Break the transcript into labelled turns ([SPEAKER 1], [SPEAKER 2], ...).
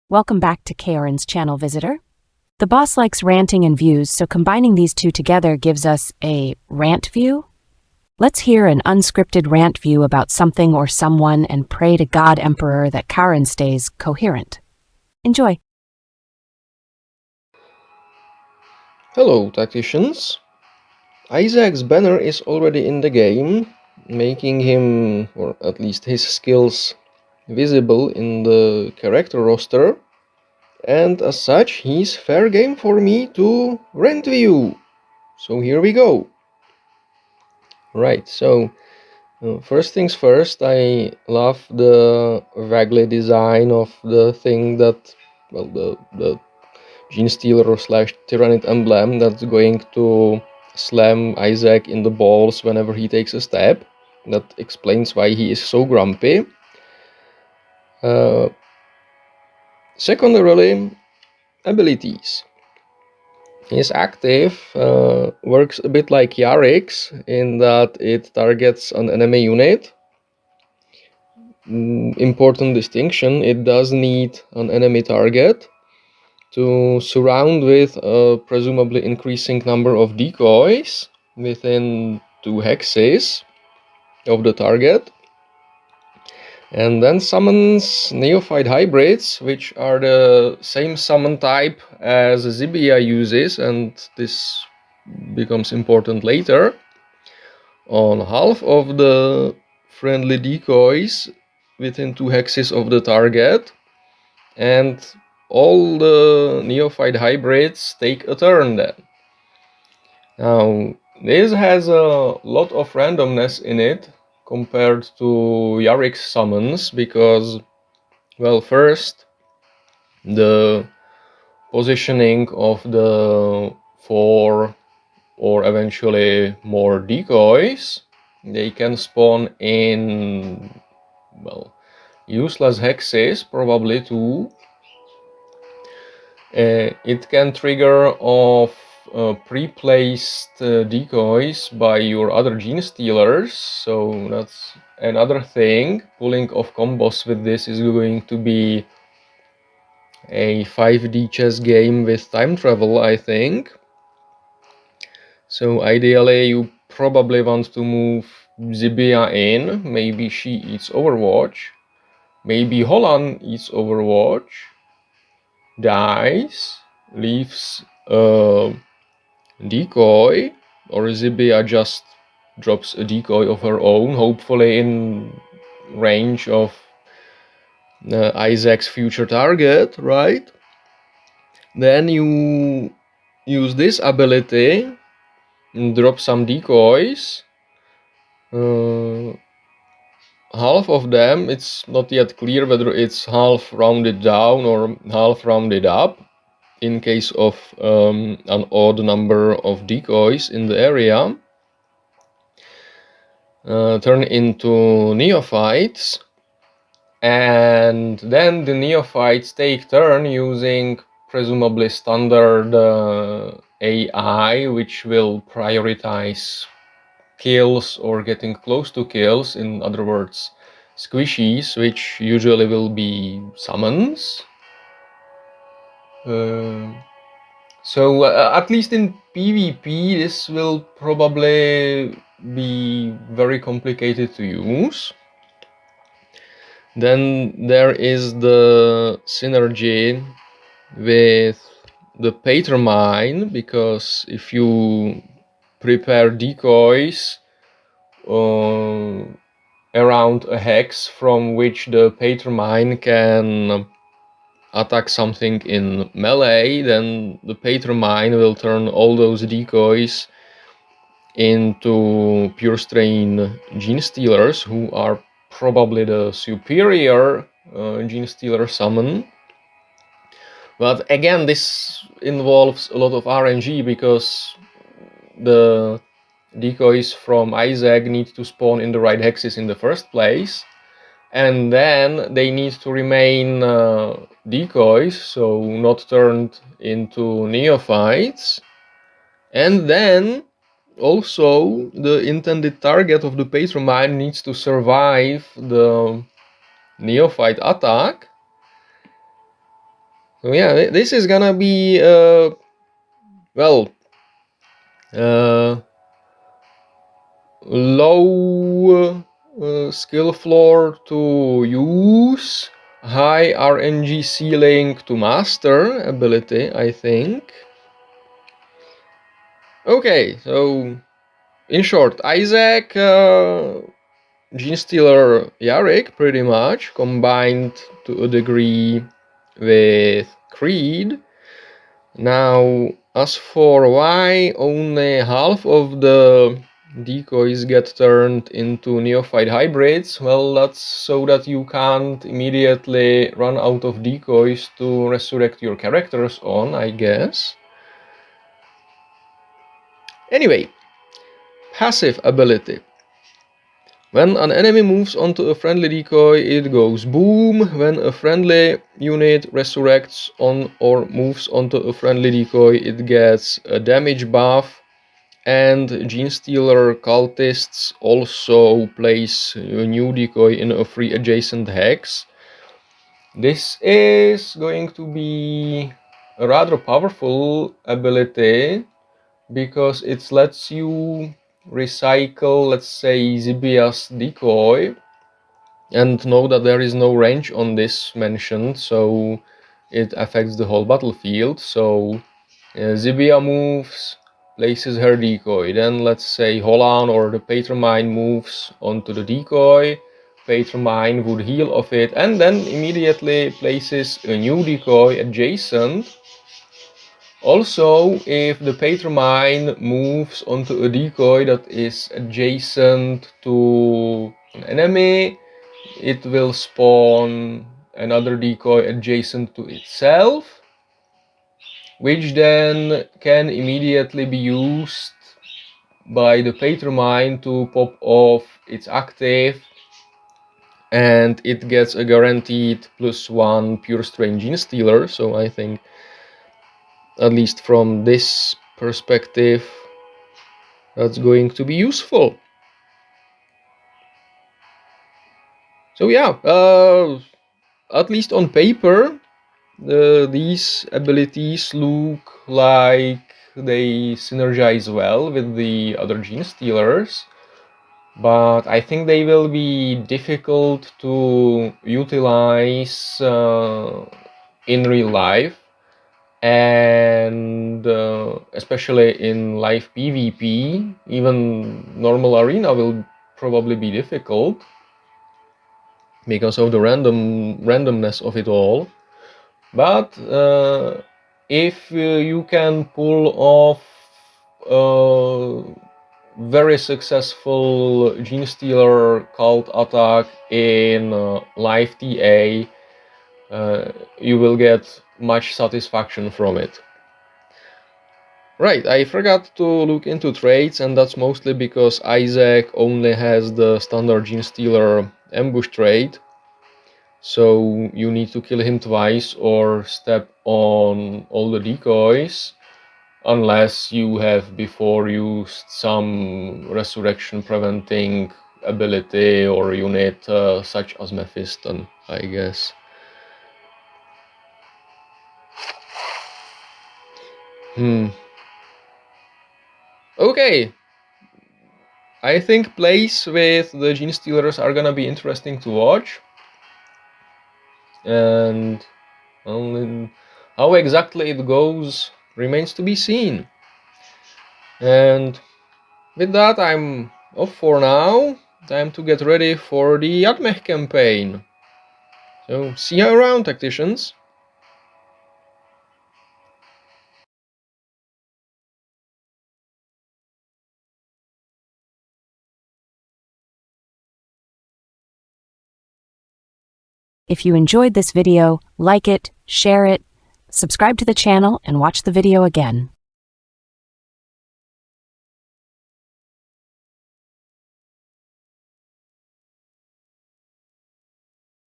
[SPEAKER 1] Welcome back to Karen's channel, visitor. The boss likes ranting and views, so combining these two together gives us a rant view. Let's hear an unscripted rant view about something or someone and pray to God Emperor that Karen stays coherent. Enjoy.
[SPEAKER 2] Hello, tacticians. Isaac's banner is already in the game, making him, or at least his skills, visible in the character roster, and as such, he's fair game for me to Rantview. So here we go. Right, so first things first, I love the vaguely design of the thing that, well, the Gene Stealer / Tyrannid emblem that's going to slam Isaac in the balls whenever he takes a step. That explains why he is so grumpy. Secondarily, abilities. His active works a bit like Yarik's in that it targets an enemy unit. Important distinction, it does need an enemy target to surround with a presumably increasing number of decoys within 2 hexes of the target, and then summons neophyte hybrids, which are the same summon type as Zibia uses, and this becomes important later, on half of the friendly decoys within 2 hexes of the target, and all the neophyte hybrids take a turn then. Now, this has a lot of randomness in it compared to Yarik's summons because, well, first, the positioning of the 4 or eventually more decoys, they can spawn in, well, useless hexes, probably too. It can trigger off pre-placed decoys by your other Gene Stealers, so that's another thing. Pulling off combos with this is going to be a 5D chess game with time travel, I think. So ideally you probably want to move Zibia in, maybe she eats Overwatch, maybe Holland eats Overwatch, dies, leaves decoy, or Zibia just drops a decoy of her own, hopefully in range of Isaac's future target, right? Then you use this ability and drop some decoys. Half of them, it's not yet clear whether it's half rounded down or half rounded up in case of an odd number of decoys in the area. Turn into neophytes, and then the neophytes take turn using presumably standard AI, which will prioritize kills or getting close to kills, in other words squishies, which usually will be summons. So at least in PvP this will probably be very complicated to use. Then there is the synergy with the Patermine, because if you prepare decoys around a hex from which the Patermine can attack something in melee, then the Patermine will turn all those decoys into pure strain Gene Stealers, who are probably the superior Gene Stealer summon. But again, this involves a lot of RNG because the decoys from Isaac need to spawn in the right hexes in the first place, and then they need to remain decoys, so not turned into neophytes, and then also the intended target of the Patromine needs to survive the neophyte attack, So yeah, this is gonna be well, low skill floor to use, high RNG ceiling to master ability, I think. Okay, so in short, Isaak, Gene Stealer Yarick, pretty much, combined to a degree with Creed. Now, as for why only half of the decoys get turned into neophyte hybrids, well, that's so that you can't immediately run out of decoys to resurrect your characters on, I guess. Anyway, passive ability. When an enemy moves onto a friendly decoy, it goes boom. When a friendly unit resurrects on or moves onto a friendly decoy, it gets a damage buff. And Genestealer cultists also place a new decoy in a free adjacent hex. This is going to be a rather powerful ability because it lets you recycle, let's say, Zibia's decoy, and know that there is no range on this mentioned, so it affects the whole battlefield. So Zibia moves, places her decoy, then let's say Holan or the Patromine moves onto the decoy, Patromine would heal off it, and then immediately places a new decoy adjacent. Also, if the Patromine moves onto a decoy that is adjacent to an enemy, it will spawn another decoy adjacent to itself, which then can immediately be used by the Patromine to pop off its active, and it gets a guaranteed +1 pure strain Gene Stealer. So I think, at least from this perspective, that's going to be useful. So yeah, at least on paper, these abilities look like they synergize well with the other Gene Stealers, but I think they will be difficult to utilize in real life, and especially in live PvP. Even normal arena will probably be difficult because of the randomness of it all. But if you can pull off a very successful Gene Stealer cult attack in live TA, you will get much satisfaction from it. Right, I forgot to look into traits, and that's mostly because Isaak only has the standard Gene Stealer ambush trait. So you need to kill him twice or step on all the decoys, unless you have before used some resurrection preventing ability or unit such as Mephiston, I guess. Okay, I think plays with the Gene Stealers are gonna be interesting to watch, and how exactly it goes remains to be seen. And with that, I'm off for now. Time to get ready for the Yatmech campaign. So see you around, tacticians.
[SPEAKER 1] If you enjoyed this video, like it, share it, subscribe to the channel, and watch the video again.